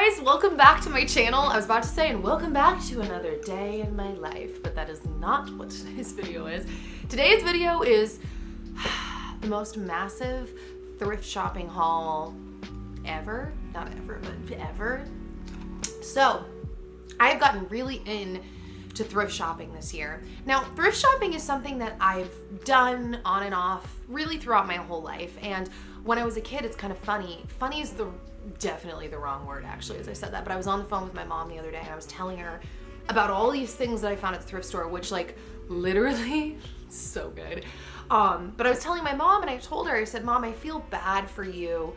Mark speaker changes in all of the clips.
Speaker 1: guys, welcome back to my channel. I was about to say, and welcome back to another day in my life, but that is not what today's video is. Today's video is the most massive thrift shopping haul ever. Not ever, but ever. So, I have gotten really into thrift shopping this year. Now, thrift shopping is something that I've done on and off really throughout my whole life, and when I was a kid, it's kind of funny. Funny is definitely the wrong word, actually, as I said that, but I was on the phone with my mom the other day and I was telling her about all these things that I found at the thrift store, which, like, literally so good. But I was telling my mom, and I told her, I said, Mom, I feel bad for you,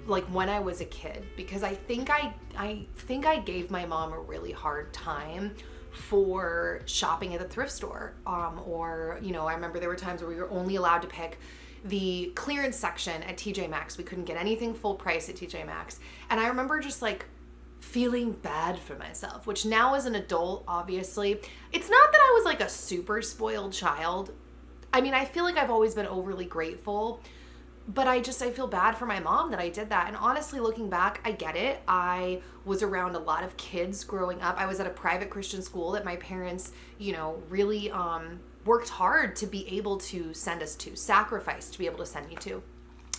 Speaker 1: like, when I was a kid, because I think I gave my mom a really hard time for shopping at the thrift store. Or, you know, I remember there were times where we were only allowed to pick the clearance section at TJ Maxx. We couldn't get anything full price at TJ Maxx. And I remember just, like, feeling bad for myself, which now as an adult, obviously, it's not that I was like a super spoiled child. I mean, I feel like I've always been overly grateful, but I feel bad for my mom that I did that. And honestly, looking back, I get it. I was around a lot of kids growing up. I was at a private Christian school that my parents, you know, really worked hard to be able to send us to, sacrificed to be able to send me to.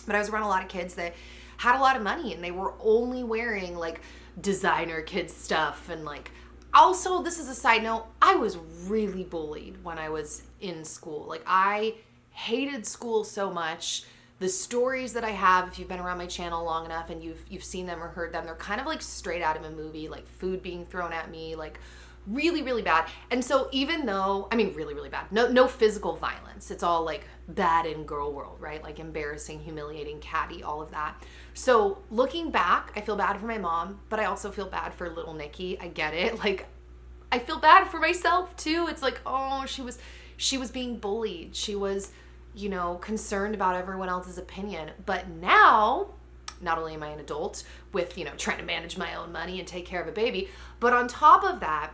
Speaker 1: But I was around a lot of kids that had a lot of money and they were only wearing like designer kids stuff. And like, also, this is a side note, I was really bullied when I was in school. Like, I hated school so much. The stories that I have, if you've been around my channel long enough and you've seen them or heard them, they're kind of like straight out of a movie, like food being thrown at me, like really, really bad. And so even though, I mean, really, really bad, no physical violence. It's all like bad in girl world, right? Like embarrassing, humiliating, catty, all of that. So looking back, I feel bad for my mom, but I also feel bad for little Nikki. I get it. Like, I feel bad for myself too. It's like, oh, she was being bullied. She was, you know, concerned about everyone else's opinion. But now, not only am I an adult with, you know, trying to manage my own money and take care of a baby, but on top of that,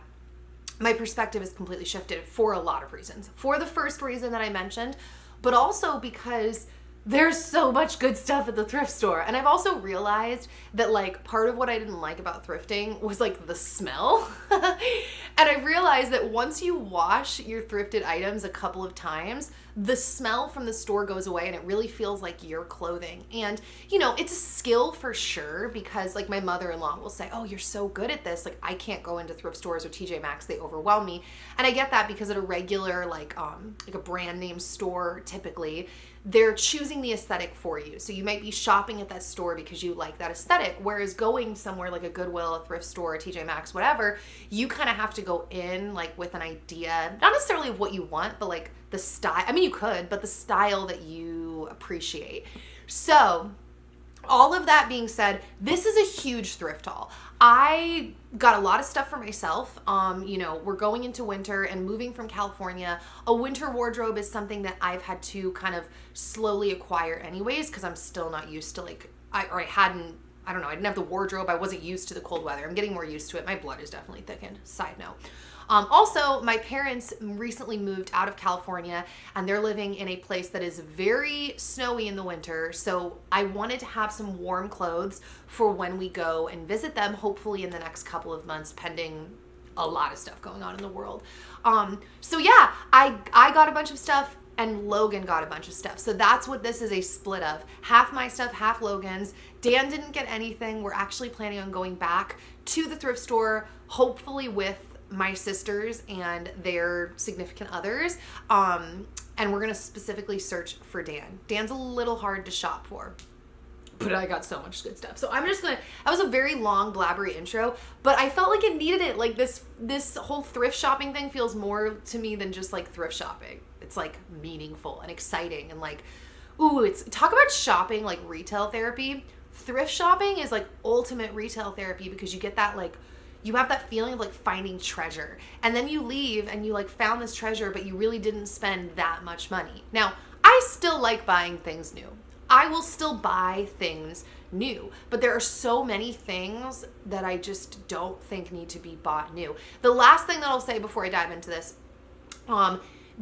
Speaker 1: my perspective is completely shifted for a lot of reasons. For the first reason that I mentioned, but also because there's so much good stuff at the thrift store. And I've also realized that, like, part of what I didn't like about thrifting was like the smell. And I realized that once you wash your thrifted items a couple of times, the smell from the store goes away and it really feels like your clothing. And, you know, it's a skill for sure, because like my mother-in-law will say, oh, you're so good at this. Like, I can't go into thrift stores or TJ Maxx. They overwhelm me. And I get that, because at a regular, like a brand name store, typically, they're choosing the aesthetic for you. So you might be shopping at that store because you like that aesthetic, whereas going somewhere like a Goodwill, a thrift store, a TJ Maxx, whatever, you kind of have to go in like with an idea, not necessarily of what you want, but like the style. I mean, you could, but the style that you appreciate. So all of that being said, this is a huge thrift haul. I got a lot of stuff for myself. You know, we're going into winter, and moving from California, a winter wardrobe is something that I've had to kind of slowly acquire anyways, because I'm still not used to, like, I didn't have the wardrobe. I wasn't used to the cold weather. I'm getting more used to it. My blood is definitely thickened. Side note. Also, my parents recently moved out of California, and they're living in a place that is very snowy in the winter. So I wanted to have some warm clothes for when we go and visit them, hopefully in the next couple of months, pending a lot of stuff going on in the world. So yeah, I got a bunch of stuff, and Logan got a bunch of stuff. So that's what this is a split of. Half my stuff, half Logan's. Dan didn't get anything. We're actually planning on going back to the thrift store, hopefully with my sisters and their significant others. And we're gonna specifically search for Dan. Dan's a little hard to shop for, but I got so much good stuff. So I'm just gonna, that was a very long blabbery intro, but I felt like it needed it. Like this whole thrift shopping thing feels more to me than just like thrift shopping. It's like meaningful and exciting, and like, ooh, it's, talk about shopping like retail therapy. Thrift shopping is like ultimate retail therapy, because you get that, like, you have that feeling of like finding treasure, and then you leave and you like found this treasure, but you really didn't spend that much money. Now, I still like buying things new. I will still buy things new, but there are so many things that I just don't think need to be bought new. The last thing that I'll say before I dive into this,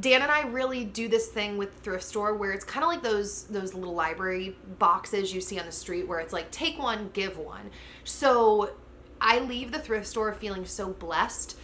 Speaker 1: Dan and I really do this thing with the thrift store where it's kind of like those little library boxes you see on the street where it's like, take one, give one. So I leave the thrift store feeling so blessed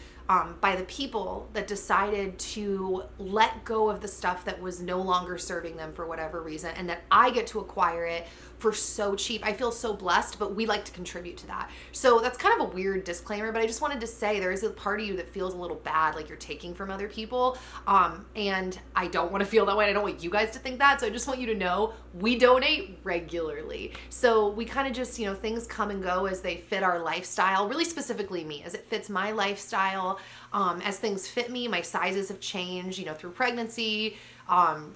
Speaker 1: by the people that decided to let go of the stuff that was no longer serving them for whatever reason, and that I get to acquire it for so cheap. I feel so blessed, but we like to contribute to that. So that's kind of a weird disclaimer, but I just wanted to say there is a part of you that feels a little bad, like you're taking from other people. And I don't want to feel that way. I don't want you guys to think that. So I just want you to know we donate regularly. So we kind of just, you know, things come and go as they fit our lifestyle, really specifically me, as it fits my lifestyle. As things fit me, my sizes have changed, you know, through pregnancy,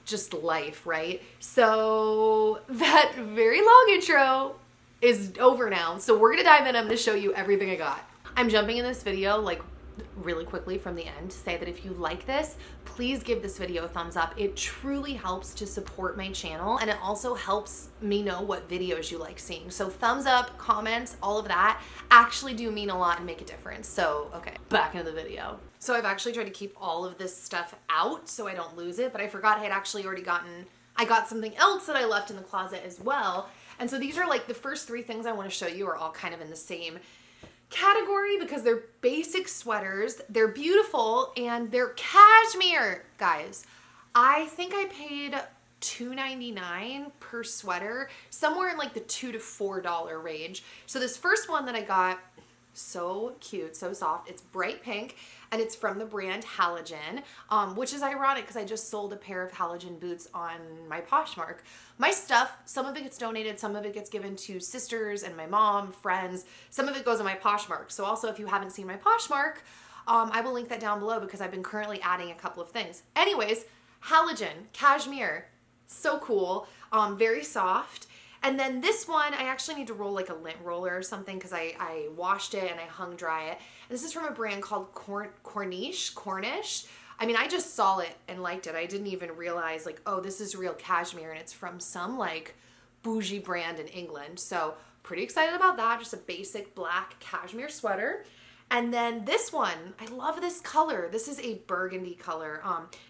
Speaker 1: just life, right? So that very long intro is over now. So we're gonna dive in. I'm gonna show you everything I got. I'm jumping in this video like really quickly from the end to say that if you like this, please give this video a thumbs up. It truly helps to support my channel, and it also helps me know what videos you like seeing. So thumbs up, comments, all of that actually do mean a lot and make a difference. So, okay, back into the video. So I've actually tried to keep all of this stuff out so I don't lose it, but I forgot I had actually already I got something else that I left in the closet as well. And so these are like the first three things I want to show you are all kind of in the same category because they're basic sweaters. They're beautiful and they're cashmere, guys. I think I paid $2.99 per sweater, somewhere in like the $2 to $4 range. So this first one that I got, so cute, so soft. It's bright pink and it's from the brand Halogen, which is ironic because I just sold a pair of Halogen boots on my Poshmark. My stuff, some of it gets donated, some of it gets given to sisters and my mom, friends. Some of it goes on my Poshmark. So also if you haven't seen my Poshmark, I will link that down below because I've been currently adding a couple of things. Anyways, Halogen, cashmere, so cool, very soft. And then this one, I actually need to roll like a lint roller or something because I washed it and I hung dry it. And this is from a brand called Cornish. I mean, I just saw it and liked it. I didn't even realize like, oh, this is real cashmere and it's from some like bougie brand in England. So pretty excited about that. Just a basic black cashmere sweater. And then this one, I love this color. This is a burgundy color.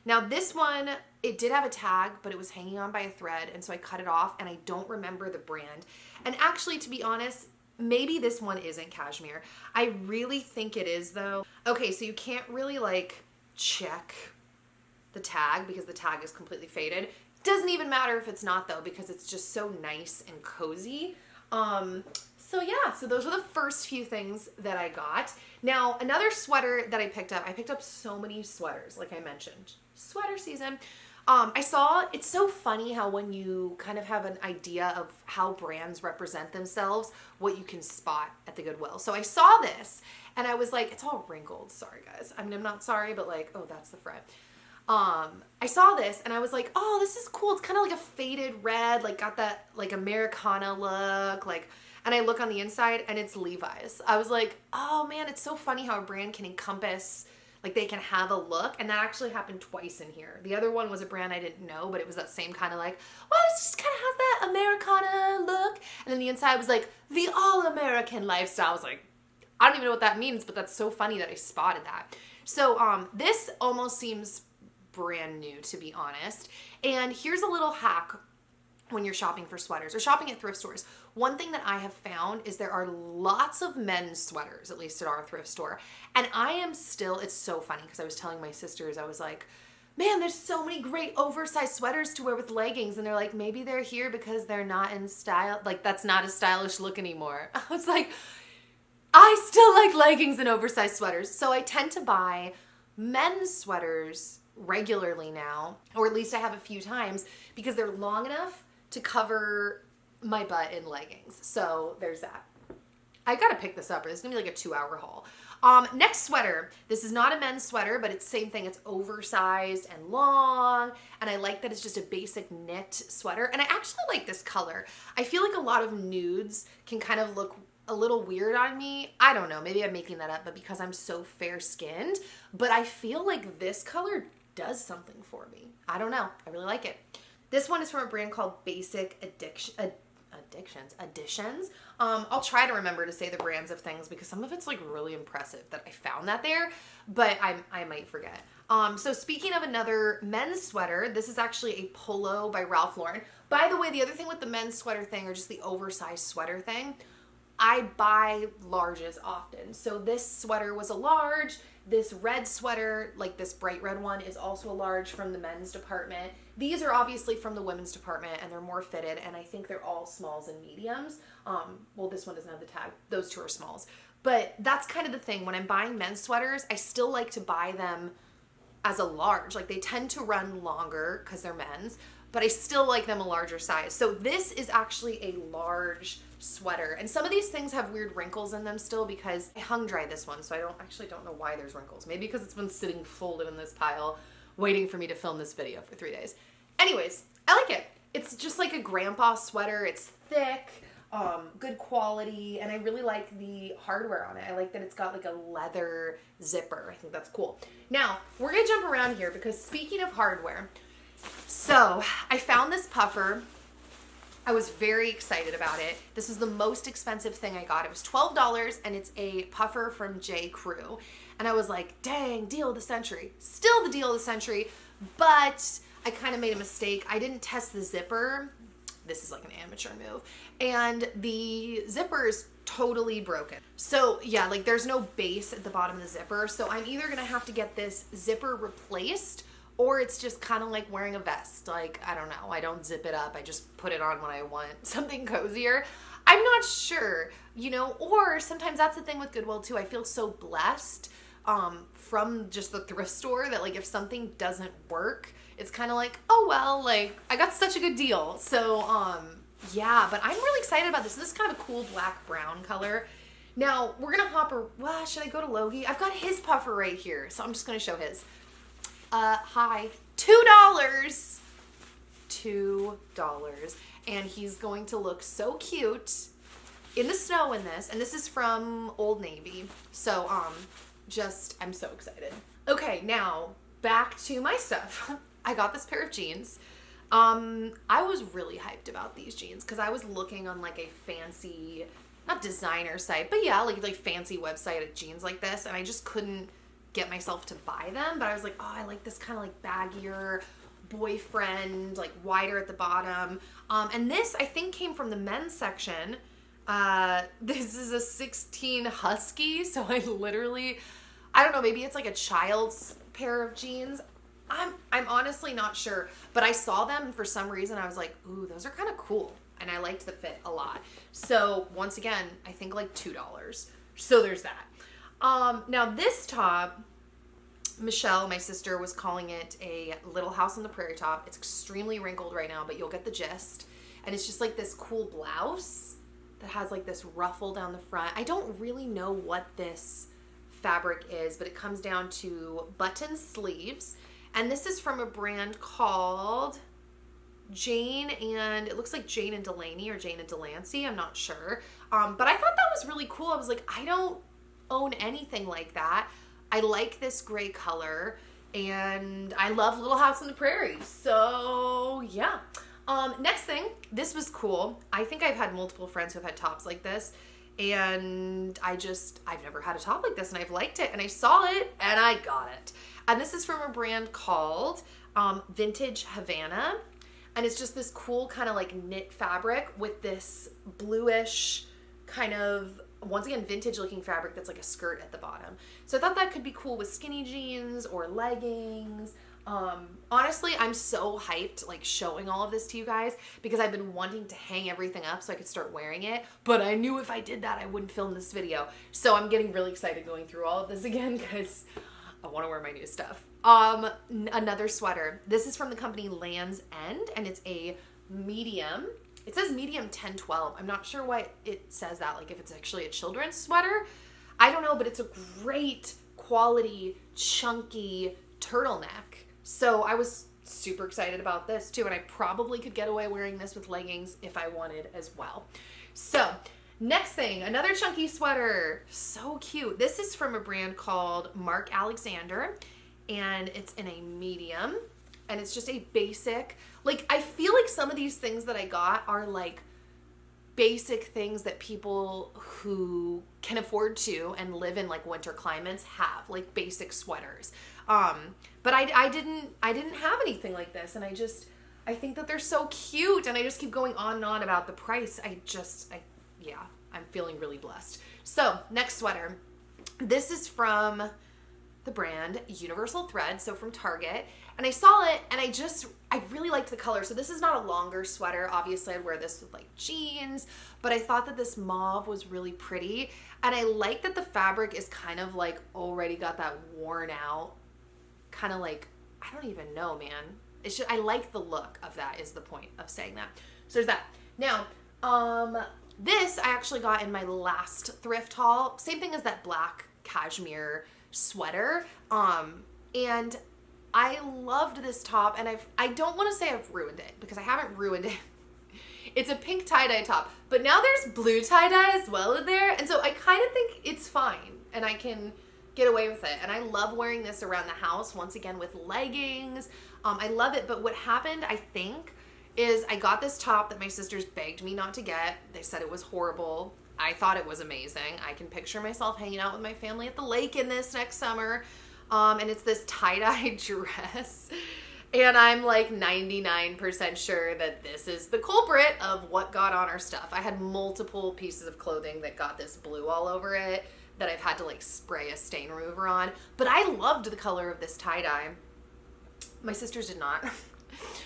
Speaker 1: Now this one, it did have a tag, but it was hanging on by a thread, and so I cut it off, and I don't remember the brand. And actually, to be honest, maybe this one isn't cashmere. I really think it is, though. Okay, so you can't really, like, check the tag because the tag is completely faded. Doesn't even matter if it's not, though, because it's just so nice and cozy. So yeah, so those are the first few things that I got. Now, another sweater that I picked up so many sweaters, like I mentioned. Sweater season. I saw, it's so funny how when you kind of have an idea of how brands represent themselves, what you can spot at the Goodwill. So I saw this and I was like, it's all wrinkled. Sorry guys. I mean, I'm not sorry, but like, oh, that's the front. I saw this and I was like, oh, this is cool. It's kind of like a faded red, like got that like Americana look, like, and I look on the inside and it's Levi's. I was like, oh man, it's so funny how a brand can encompass, like they can have a look, and that actually happened twice in here. The other one was a brand I didn't know, but it was that same kind of like, well, this just kind of has that Americana look. And then the inside was like, the all-American lifestyle. I was like, I don't even know what that means, but that's so funny that I spotted that. So this almost seems brand new, to be honest. And here's a little hack when you're shopping for sweaters or shopping at thrift stores. One thing that I have found is there are lots of men's sweaters, at least at our thrift store. And I am still, it's so funny because I was telling my sisters, I was like, man, there's so many great oversized sweaters to wear with leggings. And they're like, maybe they're here because they're not in style. Like that's not a stylish look anymore. I was like, I still like leggings and oversized sweaters. So I tend to buy men's sweaters regularly now, or at least I have a few times because they're long enough to cover my butt in leggings. So there's that. I gotta pick this up. It's gonna be like a 2-hour haul. Next sweater. This is not a men's sweater, but it's the same thing. It's oversized and long, and I like that it's just a basic knit sweater. And I actually like this color. I feel like a lot of nudes can kind of look a little weird on me. I don't know, maybe I'm making that up, but because I'm so fair-skinned, but I feel like this color does something for me. I don't know. I really like it. This one is from a brand called Basic Additions. I'll try to remember to say the brands of things because some of it's like really impressive that I found that there, but I might forget. So speaking of another men's sweater, this is actually a polo by Ralph Lauren. By the way, the other thing with the men's sweater thing or just the oversized sweater thing, I buy larges often. So this sweater was a large. This red sweater, like this bright red one, is also a large from the men's department. These are obviously from the women's department, and they're more fitted, and I think they're all smalls and mediums. Well, this one doesn't have the tag. Those two are smalls. But that's kind of the thing. When I'm buying men's sweaters, I still like to buy them as a large. Like, they tend to run longer because they're men's, but I still like them a larger size. So this is actually a large sweater. And some of these things have weird wrinkles in them still because I hung dry this one, so I don't know why there's wrinkles. Maybe because it's been sitting folded in this pile waiting for me to film this video for 3 days. Anyways, I like it. It's just like a grandpa sweater. It's thick, good quality, and I really like the hardware on it. I like that it's got like a leather zipper. I think that's cool. Now, we're gonna jump around here because speaking of hardware, so I found this puffer. I was very excited about it. This was the most expensive thing I got. It was $12, and it's a puffer from J. Crew. And I was like, dang, deal of the century. Still the deal of the century, but I kind of made a mistake. I didn't test the zipper. This is like an amateur move. And the zipper is totally broken. So yeah, like there's no base at the bottom of the zipper. So I'm either gonna have to get this zipper replaced, or it's just kind of like wearing a vest. Like, I don't know. I don't zip it up. I just put it on when I want something cozier. I'm not sure, you know, or sometimes that's the thing with Goodwill too. I feel so blessed from just the thrift store that like if something doesn't work, it's kind of like, oh well, like I got such a good deal. So yeah, but I'm really excited about this. This is kind of a cool black brown color. Now we're gonna well, should I go to Logie? I've got his puffer right here, so I'm just gonna show his. Hi, $2. $2. And he's going to look so cute in the snow in this. And this is from Old Navy. So, I'm so excited. Okay, now back to my stuff. I got this pair of jeans. I was really hyped about these jeans because I was looking on like a fancy, not designer site, but yeah, like fancy website of jeans like this. And I just couldn't get myself to buy them, but I was like, oh, I like this kind of like baggier boyfriend, like wider at the bottom. And this I think came from the men's section. This is a 16 Husky, so I don't know, maybe it's like a child's pair of jeans. I'm honestly not sure, but I saw them and for some reason I was like, ooh, those are kind of cool. And I liked the fit a lot. So once again, I think like $2. So there's that. Now this top, Michelle, my sister, was calling it a Little House on the Prairie top. It's extremely wrinkled right now, but you'll get the gist. And it's just like this cool blouse that has like this ruffle down the front. I don't really know what this fabric is, but it comes down to button sleeves. And this is from a brand called Jane, and it looks like Jane and Delaney or Jane and Delancey. I'm not sure. But I thought that was really cool. I was like, I don't own anything like that. I like this gray color, and I love Little House on the Prairie. So yeah. Next thing, this was cool. I think I've had multiple friends who have had tops like this, and I've never had a top like this, and I've liked it, and I saw it, and I got it. And this is from a brand called Vintage Havana, and it's just this cool kind of like knit fabric with this bluish kind of, once again, vintage looking fabric that's like a skirt at the bottom. So I thought that could be cool with skinny jeans or leggings. Honestly, I'm so hyped like showing all of this to you guys because I've been wanting to hang everything up so I could start wearing it, but I knew if I did that I wouldn't film this video. So I'm getting really excited going through all of this again because I want to wear my new stuff. Another sweater. This is from the company Land's End, and it's a medium. It says medium 10-12. I'm not sure why it says that, like if it's actually a children's sweater. I don't know, but it's a great quality, chunky turtleneck. So I was super excited about this too, and I probably could get away wearing this with leggings if I wanted as well. So next thing, another chunky sweater. So cute. This is from a brand called Mark Alexander, and it's in a medium. And it's just a basic, like, I feel like some of these things that I got are like basic things that people who can afford to and live in like winter climates have, like basic sweaters. But I didn't have anything like this, and I think that they're so cute, and I just keep going on and on about the price. Yeah, I'm feeling really blessed. So next sweater. This is from the brand Universal Thread, so from Target. And I saw it and I really liked the color. So this is not a longer sweater. Obviously I'd wear this with like jeans, but I thought that this mauve was really pretty. And I like that the fabric is kind of like already got that worn out, kind of like, I don't even know, man. It's just, I like the look of that is the point of saying that. So there's that. Now, this I actually got in my last thrift haul. Same thing as that black cashmere sweater. And I loved this top, and I don't want to say I've ruined it because I haven't ruined it. It's a pink tie-dye top, but now there's blue tie-dye as well in there, and so I kind of think it's fine, and I can get away with it. And I love wearing this around the house, once again with leggings. I love it, but what happened, I think, is I got this top that my sisters begged me not to get. They said it was horrible. I thought it was amazing. I can picture myself hanging out with my family at the lake in this next summer. And it's this tie-dye dress. And I'm like 99% sure that this is the culprit of what got on our stuff. I had multiple pieces of clothing that got this blue all over it that I've had to like spray a stain remover on. But I loved the color of this tie-dye. My sisters did not.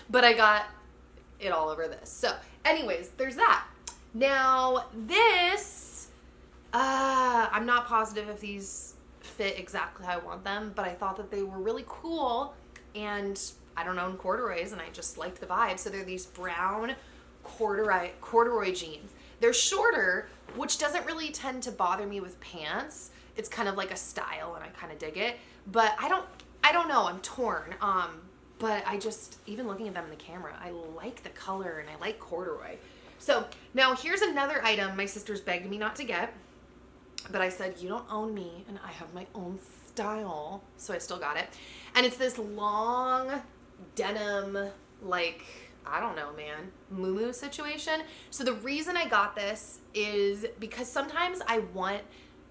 Speaker 1: But I got it all over this. So anyways, there's that. Now this, I'm not positive if these fit exactly how I want them, but I thought that they were really cool, and I don't own corduroys and I just liked the vibe. So they're these brown corduroy jeans. They're shorter, which doesn't really tend to bother me with pants. It's kind of like a style and I kind of dig it, but I don't know, I'm torn. But I just, even looking at them in the camera, I like the color and I like corduroy. So now here's another item my sisters begged me not to get, but I said, you don't own me and I have my own style. So I still got it. And it's this long denim, like, I don't know, man, muumuu situation. So the reason I got this is because sometimes I want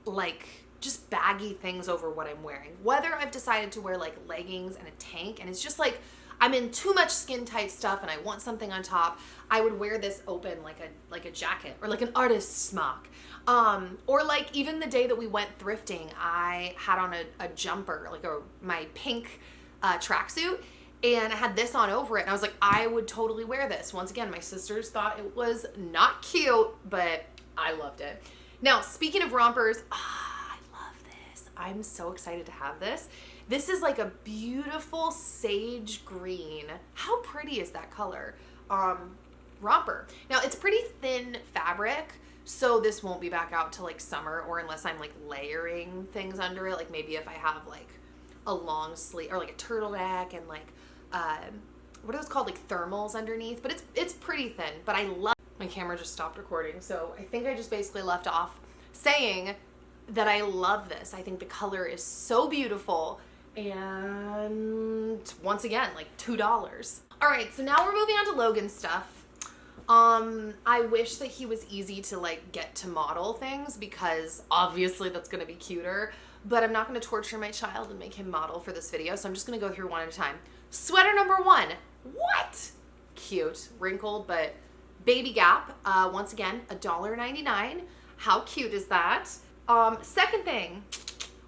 Speaker 1: like just baggy things over what I'm wearing. Whether I've decided to wear like leggings and a tank and it's just like I'm in too much skin tight stuff and I want something on top, I would wear this open like a jacket or like an artist's smock. Or like even the day that we went thrifting, I had on a jumper, like my pink tracksuit, and I had this on over it, and I was like, I would totally wear this. Once again, my sisters thought it was not cute, but I loved it. Now, speaking of rompers, I love this. I'm so excited to have this. This is like a beautiful sage green. How pretty is that color? Romper. Now, it's pretty thin fabric, so this won't be back out till like summer, or unless I'm like layering things under it, like maybe if I have like a long sleeve or like a turtleneck and like what are those called, like thermals underneath, but it's pretty thin. But I love, my camera just stopped recording, so I think I just basically left off saying that I love this. I think the color is so beautiful, and once again, like $2. All right, so now we're moving on to Logan's stuff. I wish that he was easy to like get to model things, because obviously that's gonna be cuter, but I'm not gonna torture my child and make him model for this video, so I'm just gonna go through one at a time. Sweater number one, what? Cute, wrinkled, but Baby Gap, once again, $1.99. How cute is that? Second thing,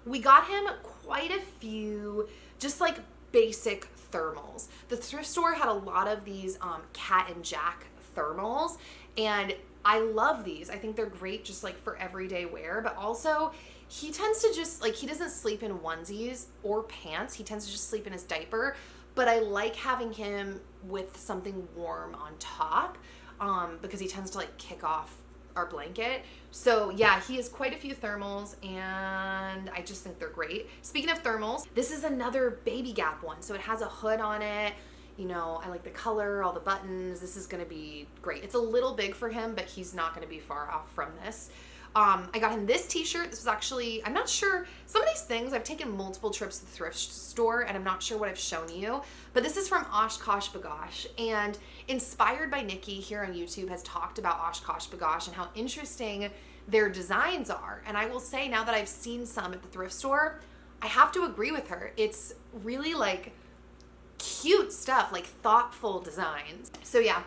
Speaker 1: we got him quite a few just like basic thermals. The thrift store had a lot of these Cat and Jack thermals, and I love these. I think they're great just like for everyday wear, but also he tends to just like, he doesn't sleep in onesies or pants. He tends to just sleep in his diaper, but I like having him with something warm on top because he tends to like kick off our blanket. So yeah, he has quite a few thermals and I just think they're great. Speaking of thermals, this is another Baby Gap one. So it has a hood on it. You know, I like the color, all the buttons. This is gonna be great. It's a little big for him, but he's not gonna be far off from this. I got him this t-shirt. This was actually, I'm not sure, some of these things, I've taken multiple trips to the thrift store and I'm not sure what I've shown you, but this is from OshKosh B'gosh, and Inspired by Nikki here on YouTube has talked about OshKosh B'gosh and how interesting their designs are. And I will say, now that I've seen some at the thrift store, I have to agree with her. It's really like cute stuff, like thoughtful designs. So yeah,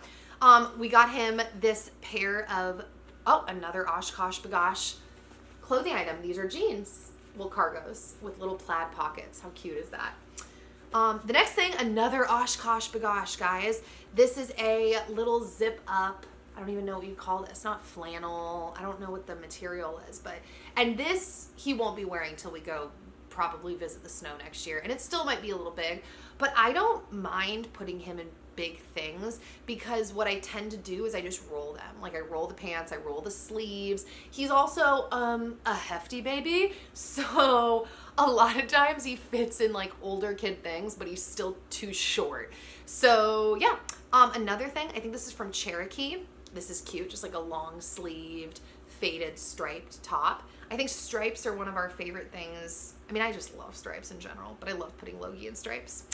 Speaker 1: we got him this pair of Oh, another Oshkosh Bagosh clothing item. These are jeans, well, cargos with little plaid pockets. How cute is that? The next thing, another Oshkosh Bagosh, guys. This is a little zip up. I don't even know what you call this. Not flannel. I don't know what the material is, and this he won't be wearing till we go probably visit the snow next year, and it still might be a little big, but I don't mind putting him in big things because what I tend to do is I just roll them. Like I roll the pants, I roll the sleeves. He's also a hefty baby, so a lot of times he fits in like older kid things, but he's still too short. So yeah. Another thing, I think this is from Cherokee. This is cute, just like a long sleeved faded striped top. I think stripes are one of our favorite things. I mean, I just love stripes in general, but I love putting Logie in stripes.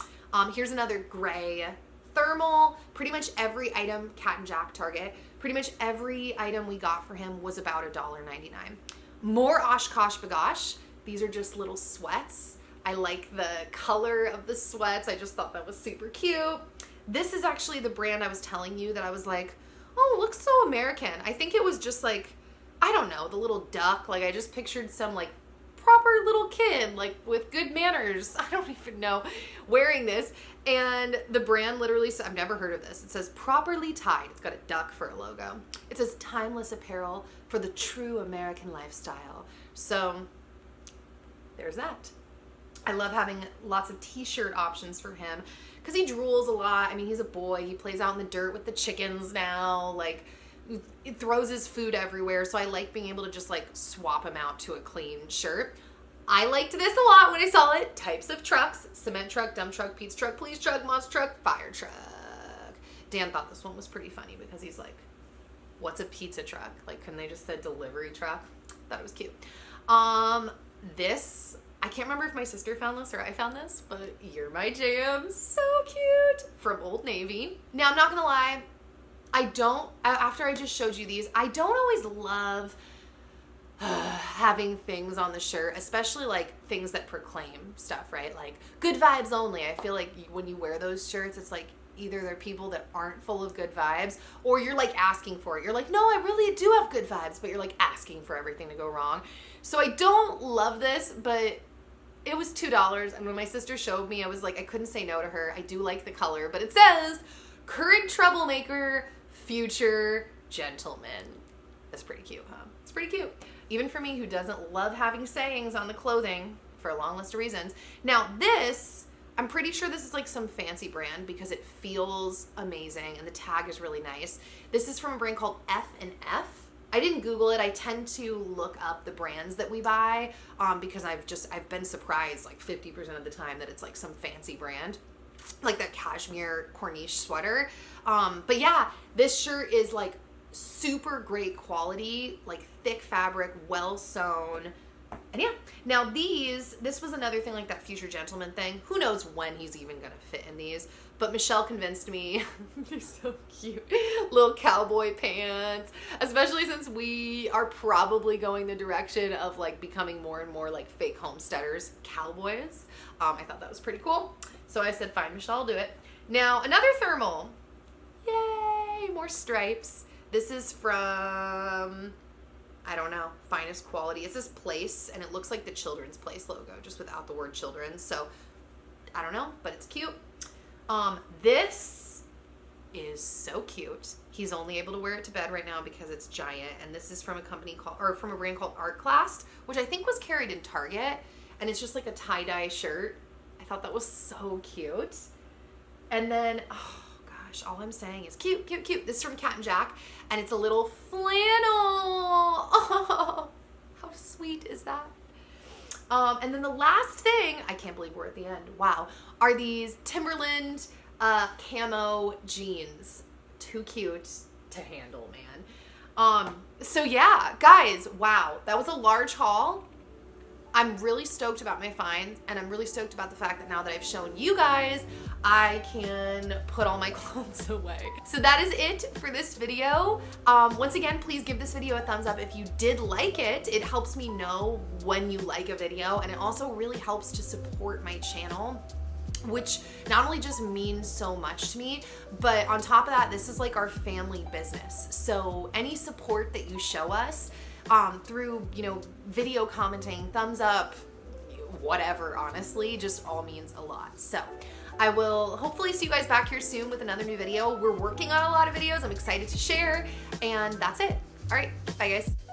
Speaker 1: Here's another gray thermal. Pretty much every item, Cat and Jack, Target, pretty much every item we got for him was about $1.99. More Oshkosh Bagosh. These are just little sweats. I like the color of the sweats. I just thought that was super cute. This is actually the brand I was telling you that I was like, oh, it looks so American. I think it was just like, I don't know, the little duck. Like I just pictured some like proper little kid, like with good manners, I don't even know, wearing this. And the brand literally says, I've never heard of this. It says properly tied. It's got a duck for a logo. It says timeless apparel for the true American lifestyle. So there's that. I love having lots of t-shirt options for him because he drools a lot. I mean, he's a boy. He plays out in the dirt with the chickens now. Like, he throws his food everywhere. So I like being able to just like swap him out to a clean shirt. I liked this a lot when I saw it. Types of trucks: cement truck, dump truck, pizza truck, police truck, monster truck, fire truck. Dan thought this one was pretty funny because he's like, what's a pizza truck? Like, couldn't they just say delivery truck? Thought it was cute. This, I can't remember if my sister found this or I found this, but you're my jam. So cute. From Old Navy. Now, I'm not gonna lie, after I just showed you these, I don't always love having things on the shirt, especially like things that proclaim stuff, right? Like good vibes only. I feel like when you wear those shirts, it's like either they're people that aren't full of good vibes or you're like asking for it. You're like, no, I really do have good vibes, but you're like asking for everything to go wrong. So I don't love this, but it was $2. And when my sister showed me, I was like, I couldn't say no to her. I do like the color, but it says current troublemaker, future gentleman. That's pretty cute, huh? It's pretty cute. Even for me who doesn't love having sayings on the clothing for a long list of reasons. Now this, I'm pretty sure this is like some fancy brand because it feels amazing and the tag is really nice. This is from a brand called F&F. I didn't Google it. I tend to look up the brands that we buy because I've been surprised like 50% of the time that it's like some fancy brand, like that cashmere Corniche sweater. But yeah, this shirt is like super great quality, like thick fabric, well sewn. And yeah, now this was another thing like that future gentleman thing. Who knows when he's even gonna fit in these, but Michelle convinced me. They're so cute. Little cowboy pants, especially since we are probably going the direction of like becoming more and more like fake homesteaders, cowboys. I thought that was pretty cool. So I said, fine, Michelle, I'll do it. Now, another thermal. Yay, more stripes. This is from, I don't know, Finest Quality. It says Place, and it looks like the Children's Place logo, just without the word children. So, I don't know, but it's cute. This is so cute. He's only able to wear it to bed right now because it's giant, and this is from a from a brand called Art Class, which I think was carried in Target, and it's just like a tie-dye shirt. I thought that was so cute. And then, oh gosh, all I'm saying is cute, cute, cute. This is from Cat and Jack, and it's a little flannel. Oh, how sweet is that? And then the last thing, I can't believe we're at the end, wow, are these Timberland camo jeans. Too cute to handle, man. So yeah, guys, wow, that was a large haul. I'm really stoked about my finds, and I'm really stoked about the fact that now that I've shown you guys, I can put all my clothes away. So that is it for this video. Once again, please give this video a thumbs up if you did like it. It helps me know when you like a video, and it also really helps to support my channel. which not only just means so much to me, but on top of that, this is like our family business. So any support that you show us through, you know, video commenting, thumbs up, whatever, honestly, just all means a lot. So I will hopefully see you guys back here soon with another new video. We're working on a lot of videos. I'm excited to share, and that's it. All right, bye guys.